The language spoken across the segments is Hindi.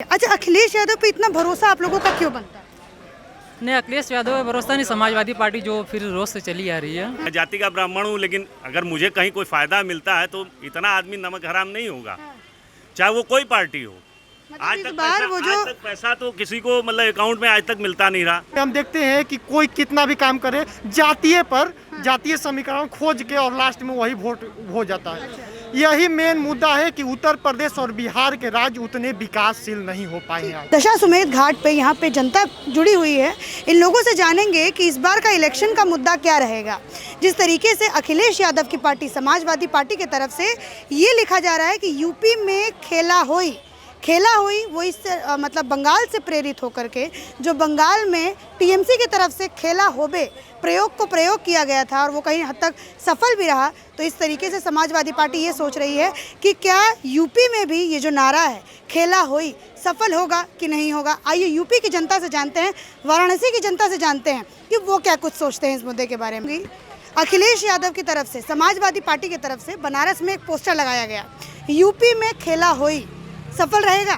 अच्छा, अखिलेश यादव पे इतना भरोसा आप लोगों का क्यों बनता है? नहीं, अखिलेश यादव पे भरोसा नहीं। समाजवादी पार्टी जो फिर रोज से चली आ रही है। मैं जाति का ब्राह्मण हूँ, लेकिन अगर मुझे कहीं कोई फायदा मिलता है तो इतना आदमी नमक हराम नहीं होगा, चाहे वो कोई पार्टी हो। आज तक पैसा तो किसी को मतलब अकाउंट में आज तक मिलता नहीं रहा। हम देखते हैं कि कोई कितना भी काम करे जातीय समीकरण खोज के और लास्ट में वही वोट हो जाता है। यही मेन मुद्दा है कि उत्तर प्रदेश और बिहार के राज्य उतने विकासशील नहीं हो पाए हैं। दशाश्वमेध घाट पे यहाँ पे जनता जुड़ी हुई है। इन लोगों से जानेंगे कि इस बार का इलेक्शन का मुद्दा क्या रहेगा। जिस तरीके से अखिलेश यादव की पार्टी समाजवादी पार्टी की तरफ से ये लिखा जा रहा है कि यूपी में खेला हुई वो इससे मतलब बंगाल से प्रेरित होकर के जो बंगाल में टीएमसी की तरफ से खेला होबे प्रयोग किया गया था और वो कहीं हद तक सफल भी रहा। तो इस तरीके से समाजवादी पार्टी ये सोच रही है कि क्या यूपी में भी ये जो नारा है खेला होई सफल होगा कि नहीं होगा। आइए यूपी की जनता से जानते हैं, वाराणसी की जनता से जानते हैं कि वो क्या कुछ सोचते हैं इस मुद्दे के बारे में। अखिलेश यादव की तरफ से समाजवादी पार्टी की तरफ से बनारस में एक पोस्टर लगाया गया, यूपी में खेला होई सफल रहेगा।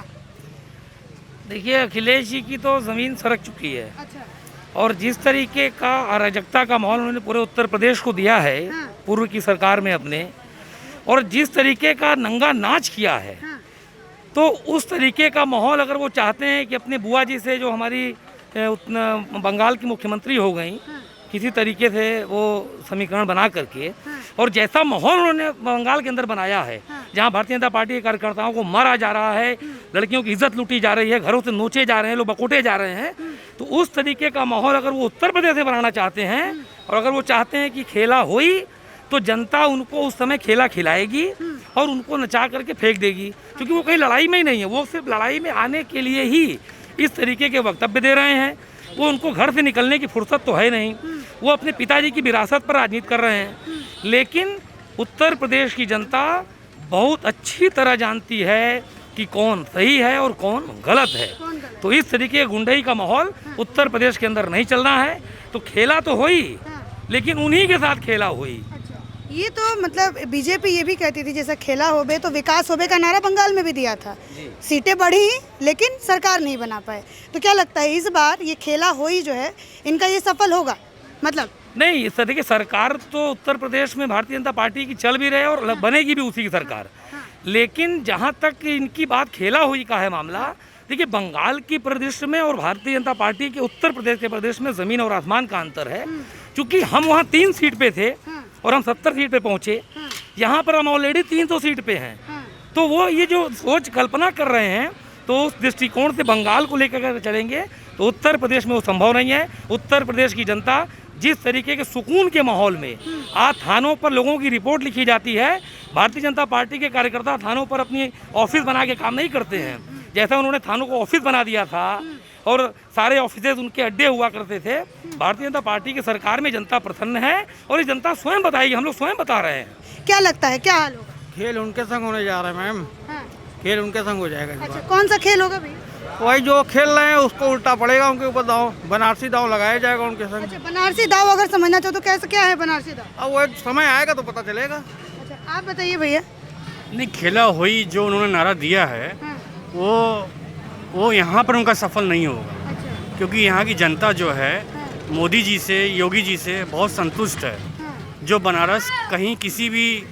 देखिए, अखिलेश जी की तो ज़मीन सरक चुकी है। अच्छा। और जिस तरीके का अराजकता का माहौल उन्होंने पूरे उत्तर प्रदेश को दिया है, पूर्व की सरकार में अपने, और जिस तरीके का नंगा नाच किया है, तो उस तरीके का माहौल अगर वो चाहते हैं कि अपने बुआ जी से जो हमारी बंगाल की मुख्यमंत्री हो गई, किसी तरीके से वो समीकरण बना करके, और जैसा माहौल उन्होंने बंगाल के अंदर बनाया है, जहां भारतीय जनता पार्टी के कार्यकर्ताओं को मारा जा रहा है, लड़कियों की इज्जत लूटी जा रही है, घरों से नोचे जा रहे हैं, लोग बकोटे जा रहे हैं, तो उस तरीके का माहौल अगर वो उत्तर प्रदेश से बनाना चाहते हैं और अगर वो चाहते हैं कि खेला होई, तो जनता उनको उस समय खेला खिलाएगी और उनको नचा करके फेंक देगी। क्योंकि वो कहीं लड़ाई में ही नहीं है, वो सिर्फ लड़ाई में आने के लिए ही इस तरीके के वक्तव्य दे रहे हैं। वो उनको घर से निकलने की फुर्सत तो है नहीं, वो अपने पिताजी की विरासत पर राजनीति कर रहे हैं। लेकिन उत्तर प्रदेश की जनता बहुत अच्छी तरह जानती है कि कौन सही है और कौन गलत है। तो इस तरीके के गुंडई का माहौल उत्तर प्रदेश के अंदर नहीं चलना है। तो खेला तो हुई, लेकिन उन्हीं के साथ खेला हुई। ये तो मतलब बीजेपी ये भी कहती थी जैसा खेला होबे तो विकास होबे का नारा बंगाल में भी दिया था, सीटें बढ़ी लेकिन सरकार नहीं बना पाए। तो क्या लगता है इस बार ये खेला होई जो है इनका ये सफल होगा? मतलब नहीं, इस देखिए, सरकार तो उत्तर प्रदेश में भारतीय जनता पार्टी की चल भी रहे और बनेगी भी उसी की सरकार। लेकिन जहाँ तक इनकी बात खेला हुई का है मामला, देखिए, बंगाल की परिदृश्य में और भारतीय जनता पार्टी के उत्तर प्रदेश के परिदृश्य में ज़मीन और आसमान का अंतर है। क्योंकि हम वहाँ 3 सीट पे थे और हम 70 सीट पे पहुँचे, यहाँ पर हम ऑलरेडी 300 सीट पे हैं। तो वो ये जो सोच कल्पना कर रहे हैं, तो उस दृष्टिकोण से बंगाल को लेकर अगर चलेंगे तो उत्तर प्रदेश में वो संभव नहीं है। उत्तर प्रदेश की जनता जिस तरीके के सुकून के माहौल में आज थानों पर लोगों की रिपोर्ट लिखी जाती है, भारतीय जनता पार्टी के कार्यकर्ता थानों पर अपनी ऑफिस बना के काम नहीं करते हैं। जैसा उन्होंने थानों को ऑफिस बना दिया था और सारे ऑफिसेज उनके अड्डे हुआ करते थे, भारतीय जनता पार्टी की सरकार में जनता प्रसन्न है और ये जनता स्वयं बताएगी, हम लोग स्वयं बता रहे हैं। क्या लगता है क्या हाल होगा? खेल उनके संग होने जा रहा है मैम। खेल उनके संग हो जाएगा। अच्छा, कौन सा खेल होगा भाई? वही जो खेल रहे हैं उसको उल्टा पड़ेगा, उनके ऊपर दाव, बनारसी दाव लगाया जाएगा उनके संग। अच्छा, बनारसी दाव अगर समझना चाहो तो कैसे क्या है बनारसी दाव? अब वो समय आएगा तो पता चलेगा। अच्छा, आप बताइए भैया। नहीं, खेला हुई जो उन्होंने नारा दिया है वो यहाँ पर उनका सफल नहीं होगा। अच्छा। क्योंकि यहाँ की जनता जो है मोदी जी से, योगी जी से बहुत संतुष्ट है। जो बनारस कहीं किसी भी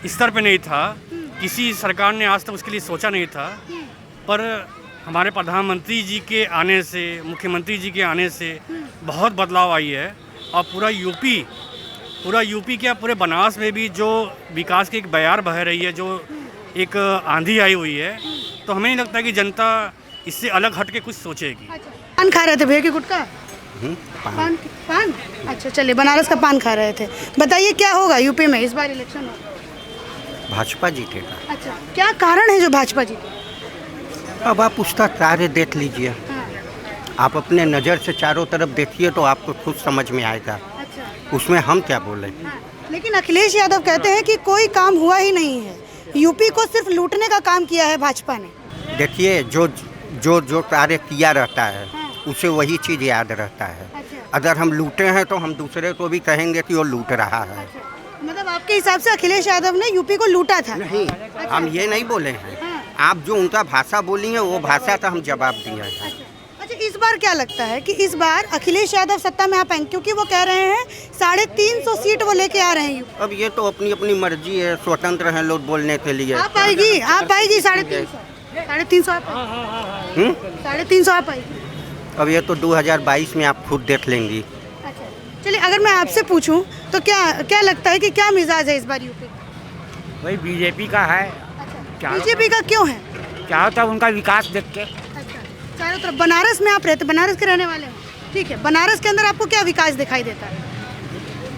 स्तर पे नहीं था, किसी सरकार ने आज तक उसके लिए सोचा नहीं था, पर हमारे प्रधानमंत्री जी के आने से, मुख्यमंत्री जी के आने से बहुत बदलाव आई है। और पूरा यूपी क्या, पूरे बनारस में भी जो विकास की एक बयार बह रही है, जो एक आंधी आई हुई है, तो हमें नहीं लगता कि जनता इससे अलग हट के कुछ सोचेगी। पान खा रहे थे भैया कि गुटखा? पान। अच्छा, चलिए, बनारस का पान खा रहे थे। बताइए क्या होगा यूपी में इस बार इलेक्शन में? भाजपा जीतेगा। अच्छा, क्या कारण है जो भाजपा जीते? अब आप उसका कार्य देख लीजिए। आप अपने नज़र से चारों तरफ देखिए तो आपको खुद समझ में आएगा। अच्छा। उसमें हम क्या बोले। लेकिन अखिलेश यादव कहते हैं कि कोई काम हुआ ही नहीं है, यूपी को सिर्फ लूटने का काम किया है भाजपा ने। देखिए, जो कार्य किया रहता है उसे वही चीज़ याद रहता है। अगर हम लूटे हैं तो हम दूसरे को भी कहेंगे कि वो लूट रहा है। मतलब आपके हिसाब से अखिलेश यादव ने यूपी को लूटा था? नहीं, हम ये नहीं बोले हैं। आप जो उनका भाषा बोली है वो भाषा का हम जवाब दिए हैं। अच्छा, इस बार क्या लगता है कि इस बार अखिलेश यादव सत्ता में आ पाएंगे, क्योंकि वो कह रहे हैं 350 सीट वो लेके आ रहे हैं। अब ये तो अपनी अपनी मर्जी है, स्वतंत्र हैं लोग बोलने के लिए। आप आएगी 350 आप 350 आप आएगी। अब ये तो 2022 में आप खुद देख लेंगी। अच्छा, चलिए अगर मैं आपसे पूछूं तो क्या लगता है कि क्या मिजाज है इस बार यूपी? वही बीजेपी का है। अच्छा, बीजेपी का क्यों है? क्या होता है उनका विकास देख के। अच्छा, चारों तरफ बनारस में आप रहते, बनारस के रहने वाले हैं, ठीक है। बनारस के अंदर आपको क्या विकास दिखाई देता है?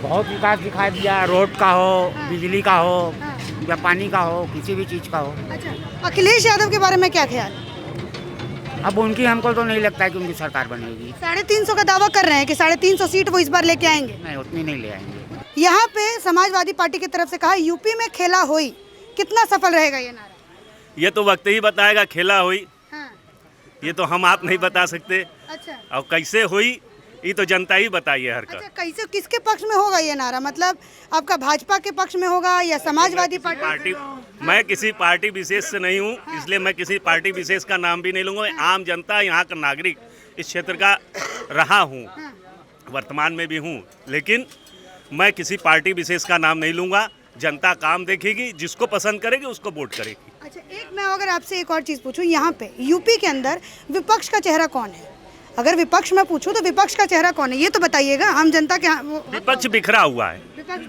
बहुत विकास दिखाई दिया, रोड का हो, हाँ। बिजली का हो, हाँ। या पानी का हो, किसी भी चीज़ का हो। अच्छा, अखिलेश यादव के बारे में क्या ख्याल है? अब उनकी हमको तो नहीं लगता है कि उनकी सरकार बनेगी। 350 का दावा कर रहे हैं कि 350 सीट वो इस बार लेके आएंगे। नहीं, उतनी नहीं ले आएंगे। यहाँ पे समाजवादी पार्टी की तरफ से कहा यूपी में खेला होई, कितना सफल रहेगा ये नारा? ये तो वक्त ही बताएगा खेला हुई, हाँ। ये तो हम आप नहीं बता सकते। अच्छा, और कैसे हुई ये तो जनता ही बताइए हर का। अच्छा, कैसे किसके पक्ष में होगा ये नारा? मतलब आपका भाजपा के पक्ष में होगा या समाजवादी पार्टी? मैं किसी पार्टी विशेष से नहीं हूँ, इसलिए मैं किसी पार्टी विशेष का नाम भी नहीं लूँगा। मैं आम जनता, यहाँ का नागरिक, इस क्षेत्र का रहा हूँ, वर्तमान में भी हूँ, लेकिन मैं किसी पार्टी विशेष का नाम नहीं लूँगा। जनता काम देखेगी, जिसको पसंद करेगी उसको वोट करेगी। अच्छा, एक मैं अगर आपसे एक और चीज़ पूछूं, यहाँ पे यूपी के अंदर विपक्ष का चेहरा कौन है? अगर विपक्ष में पूछूं तो विपक्ष का चेहरा कौन है ये तो बताइएगा। आम जनता के विपक्ष बिखरा हुआ है, विपक्ष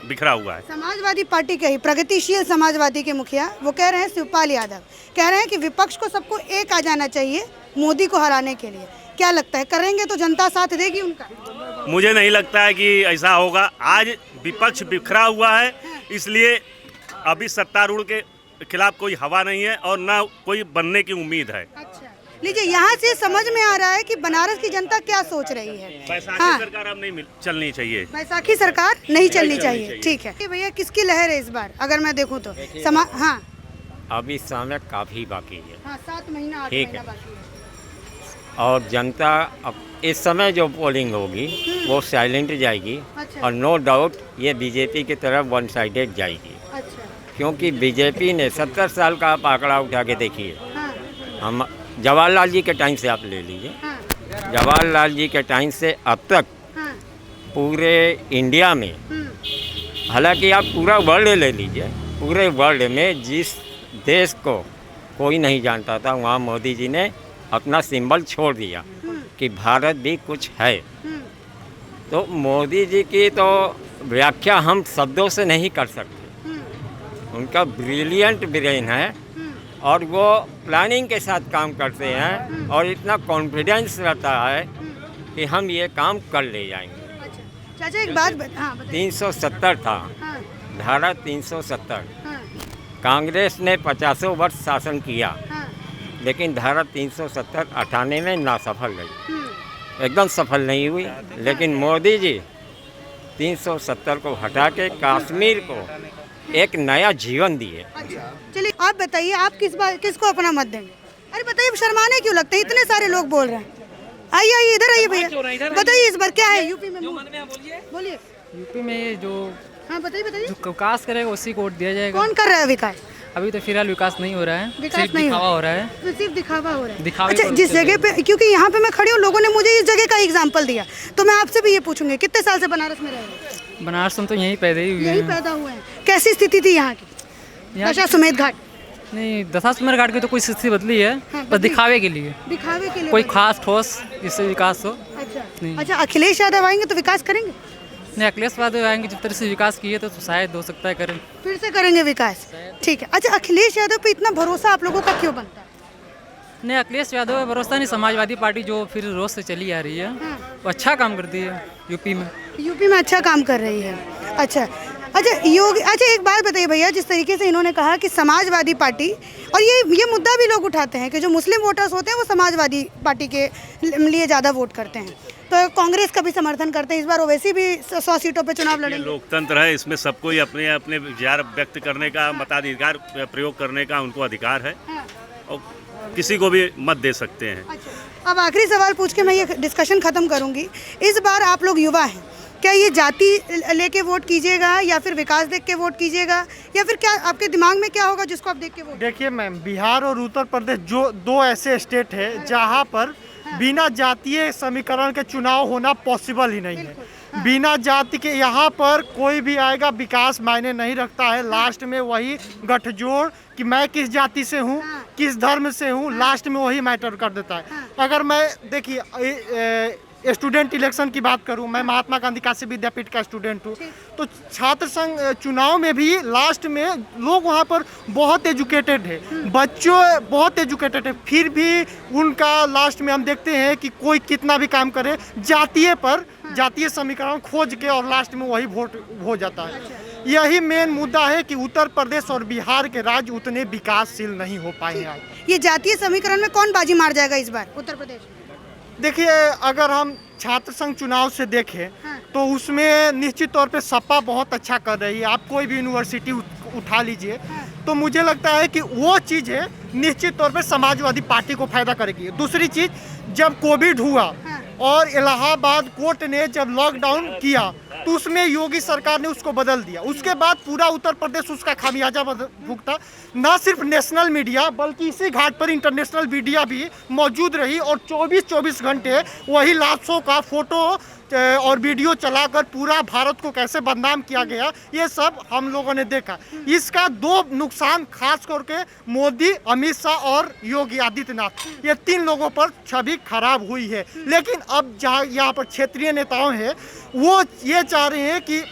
बिखरा हुआ है। है। समाजवादी पार्टी के ही प्रगतिशील समाजवादी के मुखिया वो कह रहे हैं, शिवपाल यादव कह रहे हैं कि विपक्ष को सबको एक आ जाना चाहिए मोदी को हराने के लिए। क्या लगता है, करेंगे तो जनता साथ देगी उनका? मुझे नहीं लगता है कि ऐसा होगा। आज विपक्ष बिखरा हुआ है, इसलिए अभी सत्तारूढ़ के खिलाफ कोई हवा नहीं है और ना कोई बनने की उम्मीद है। अच्छा, लीजिए यहाँ से समझ में आ रहा है कि बनारस की जनता क्या सोच रही है। बैसाखी सरकार अब नहीं चलनी चाहिए। बैसाखी सरकार नहीं चलनी चाहिए, ठीक है। भैया किसकी लहर है इस बार अगर मैं देखूँ तो? हाँ, अभी समय काफ़ी बाकी है। हाँ, 7 महीना 8 ठीक महीना है। बाकी है। और जनता अब इस समय जो पोलिंग होगी वो साइलेंट जाएगी। अच्छा। और नो डाउट ये बीजेपी की तरफ वन साइडेड जाएगी। अच्छा, क्योंकि बीजेपी ने 70 साल का आप आंकड़ा उठा के देखिए। हाँ, हम जवाहरलाल जी के टाइम से आप ले लीजिए, हाँ, जवाहरलाल जी के टाइम से अब तक हाँ, पूरे इंडिया में, हालांकि आप पूरा वर्ल्ड ले लीजिए, पूरे वर्ल्ड में जिस देश को कोई नहीं जानता था वहाँ मोदी जी ने अपना सिंबल छोड़ दिया कि भारत भी कुछ है। तो मोदी जी की तो व्याख्या हम शब्दों से नहीं कर सकते। उनका ब्रिलियंट ब्रेन है और वो प्लानिंग के साथ काम करते हैं और इतना कॉन्फिडेंस रहता है कि हम ये काम कर ले जाएंगे। अच्छा। चाचा एक बात हाँ, 370 था, हाँ, धारा 370। हाँ, कांग्रेस ने 50 वर्ष शासन किया, हाँ, लेकिन धारा 370 हटाने में नासफल रही, एकदम सफल नहीं हुई। लेकिन मोदी जी 370 को हटा के कश्मीर को एक नया जीवन दिए। अच्छा, चलिए आप बताइए, आप किसको अपना मत देंगे? अरे बताइए, शर्माने क्यों लगते हैं? इतने सारे लोग बोल रहे हैं। आइए इधर आइए भैया, बताइए इस बार क्या है यूपी में? बोलिए। यूपी में जो बताइए। विकास करेगा उसी को वोट दिया जाएगा। कौन कर रहा है विकास? अभी तो फिलहाल विकास नहीं हो रहा है, विकास सिर्फ नहीं दिखावा हो रहा है। तो सिर्फ दिखावा हो रहा है। दिखावे अच्छा, पर जिस चल जगह पे, क्योंकि यहाँ पे मैं खड़ी हूँ, लोगों ने मुझे इस जगह का एग्जाम्पल दिया, तो मैं आपसे भी ये पूछूंगी, कितने साल से बनारस में रह रहे हैं? बनारस में तो यहीं पैदा ही हुए यही हैं। पैदा हुए हैं। कैसी स्थिति थी यहाँ की? दशाश्वमेध घाट? नहीं, दशाश्वमेध घाट की तो कोई स्थिति बदली है, हाँ, बस दिखावे के लिए, दिखावे के लिए कोई बनी। खास ठोस जिससे विकास हो। नहीं। अच्छा, अखिलेश यादव आएंगे तो विकास करेंगे? नहीं, अखिलेश यादव आएंगे जिस तरह से विकास किए तो शायद हो सकता है करें, फिर से करेंगे विकास, ठीक है। अच्छा, अखिलेश यादव पे इतना भरोसा आप लोगों का क्यों बनता है? नहीं, अखिलेश यादव है भरोसा नहीं। समाजवादी पार्टी जो फिर रोज से चली आ रही है वो अच्छा काम करती है यूपी में अच्छा काम कर रही है। अच्छा, एक बात बताइए भैया, जिस तरीके से इन्होंने कहा कि समाजवादी पार्टी, और ये मुद्दा भी लोग उठाते हैं कि जो मुस्लिम वोटर्स होते हैं वो समाजवादी पार्टी के लिए ज़्यादा वोट करते हैं, तो कांग्रेस का भी समर्थन करते हैं। इस बार ओवैसी भी 100 सीटों पे चुनाव लड़ेंगे। लोकतंत्र है, इसमें सबको ही अपने अपने विचार व्यक्त करने का, मताधिकार प्रयोग करने का उनको अधिकार है और किसी को भी मत दे सकते हैं। अच्छा, अब आखिरी सवाल पूछ के मैं ये डिस्कशन ख़त्म करूँगी। इस बार आप लोग युवा हैं, क्या ये जाति लेके वोट कीजिएगा या फिर विकास देख के वोट कीजिएगा, या फिर क्या आपके दिमाग में क्या होगा जिसको आप देख के वोट? देखिए मैम, बिहार और उत्तर प्रदेश जो दो ऐसे स्टेट है जहाँ पर बिना जातीय समीकरण के चुनाव होना पॉसिबल ही नहीं है। बिना जाति के यहाँ पर कोई भी आएगा, विकास मायने नहीं रखता है। लास्ट में वही गठजोड़ कि मैं किस जाति से हूँ, किस धर्म से हूँ, लास्ट में वही मैटर कर देता है। अगर मैं देखिए स्टूडेंट इलेक्शन की बात करूं, मैं महात्मा गांधी काशी विद्यापीठ का स्टूडेंट हूं, तो छात्र संघ चुनाव में भी लास्ट में लोग वहां पर बहुत एजुकेटेड है, बच्चों बहुत एजुकेटेड है, फिर भी उनका लास्ट में हम देखते हैं कि कोई कितना भी काम करे जातीय समीकरण खोज के और लास्ट में वही वोट हो जाता है। यही मेन मुद्दा है कि उत्तर प्रदेश और बिहार के राज्य उतने विकासशील नहीं हो पाए हैं। ये जातीय समीकरण में कौन बाजी मार जाएगा इस बार उत्तर प्रदेश में? देखिए, अगर हम छात्र संघ चुनाव से देखें तो उसमें निश्चित तौर पे सपा बहुत अच्छा कर रही है। आप कोई भी यूनिवर्सिटी उठा लीजिए तो मुझे लगता है कि वो चीज़ है निश्चित तौर पे समाजवादी पार्टी को फायदा करेगी। दूसरी चीज़, जब कोविड हुआ और इलाहाबाद कोर्ट ने जब लॉकडाउन किया तो उसमें योगी सरकार ने उसको बदल दिया। उसके बाद पूरा उत्तर प्रदेश उसका खामियाजा भुगता। न सिर्फ नेशनल मीडिया बल्कि इसी घाट पर इंटरनेशनल मीडिया भी मौजूद रही और 24 घंटे वही लाशों का फोटो और वीडियो चलाकर पूरा भारत को कैसे बदनाम किया गया, ये सब हम लोगों ने देखा। इसका दो नुकसान खास करके मोदी, अमित शाह और योगी आदित्यनाथ, ये तीन लोगों पर छवि खराब हुई है। लेकिन अब जहाँ यहाँ पर क्षेत्रीय नेताओं हैं वो ये चाह रहे हैं कि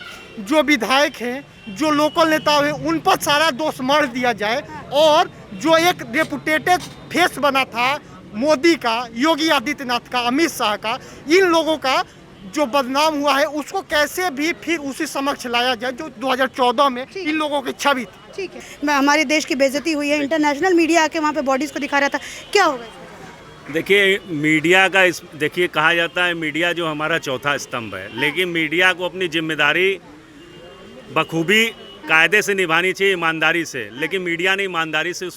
जो विधायक हैं, जो लोकल नेता हैं, उन पर सारा दोष मढ़ दिया जाए और जो एक रेपुटेटेड फेस बना था मोदी का, योगी आदित्यनाथ का, अमित शाह का, इन लोगों का जो बदनाम हुआ है उसको कैसे भी फिर उसी समक्ष लाया जाए जो 2014 में इन लोगों की छवि थी। ठीक है, हमारे देश की बेइज्जती हुई है, इंटरनेशनल मीडिया आके वहाँ पे बॉडीज़ को दिखा रहा था, क्या होगा? देखिए, मीडिया का देखिए कहा जाता है मीडिया जो हमारा चौथा स्तंभ है, लेकिन मीडिया को अपनी जिम्मेदारी बखूबी कायदे से निभानी चाहिए, ईमानदारी से। लेकिन मीडिया ने ईमानदारी से उस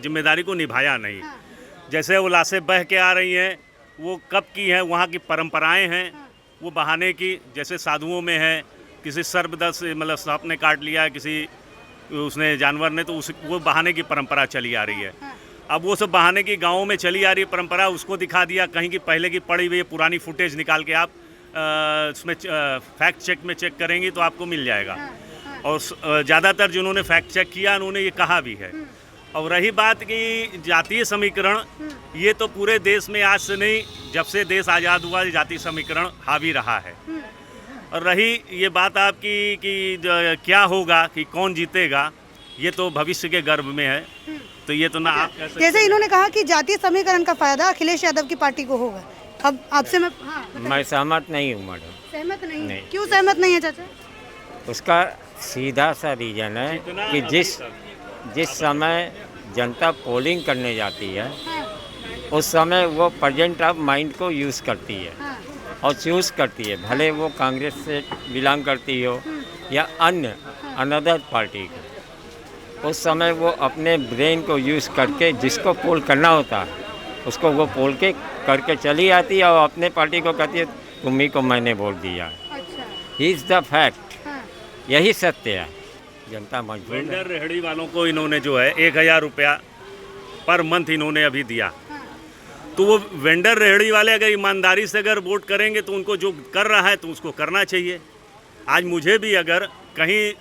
जिम्मेदारी को निभाया नहीं। जैसे वो लाशें बह के आ रही हैं, वो कब की है, वहाँ की परंपराएं हैं वो बहाने की। जैसे साधुओं में है, किसी सर्पदंश मतलब सांप ने काट लिया, किसी उसने जानवर ने, तो वो बहाने की परंपरा चली आ रही है। अब वो सब बहाने की गाँवों में चली आ रही है परंपरा, उसको दिखा दिया। कहीं की पहले की पड़ी हुई पुरानी फुटेज निकाल के आप उसमें फैक्ट चेक में चेक करेंगी तो आपको मिल जाएगा। और ज़्यादातर जिन्होंने फैक्ट चेक किया उन्होंने ये कहा भी है। और रही बात की जातीय समीकरण, ये तो पूरे देश में आज से नहीं, जब से देश आज़ाद हुआ जातीय समीकरण हावी रहा है। और रही ये बात आपकी कि क्या होगा, कि कौन जीतेगा, ये तो भविष्य के गर्भ में है, तो ये तो ना आप कह सकते। जैसे इन्होंने कहा कि जातीय समीकरण का फायदा अखिलेश यादव की पार्टी को होगा, अब आपसे मैं सहमत नहीं हूँ मैडम। सहमत नहीं? क्यों सहमत नहीं है चाचा? उसका सीधा सा रीज़न है कि जिस समय जनता पोलिंग करने जाती है उस समय वो प्रेजेंट ऑफ माइंड को यूज़ करती है और चूज़ करती है, भले वो कांग्रेस से बिलोंग करती हो या अन्य अनदर पार्टी को। उस समय वो अपने ब्रेन को यूज़ करके जिसको पोल करना होता है उसको वो पोल के करके चली आती है और अपने पार्टी को कहती है तुम्ही को मैंने वोट दिया। ही इज़ द फैक्ट, यही सत्य है। जनता मजबूर है। वेंडर रेहड़ी वालों को इन्होंने जो है 1000 रुपया पर मंथ इन्होंने अभी दिया, तो वो वेंडर रेहड़ी वाले अगर ईमानदारी से अगर वोट करेंगे तो उनको जो कर रहा है तो उसको करना चाहिए। आज मुझे भी अगर कहीं,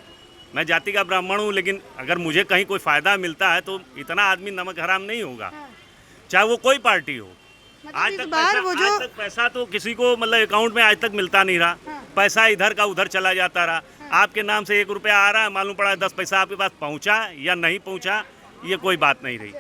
मैं जाति का ब्राह्मण हूँ, लेकिन अगर मुझे कहीं कोई फ़ायदा मिलता है तो इतना आदमी नमक हराम नहीं होगा, चाहे वो कोई पार्टी हो। आज तक पैसा तो किसी को मतलब अकाउंट में आज तक मिलता नहीं रहा। पैसा इधर का उधर चला जाता रहा। आपके नाम से 1 रुपया आ रहा है, मालूम पड़ा 10 पैसा आपके पास पहुंचा या नहीं पहुंचा, ये कोई बात नहीं रही।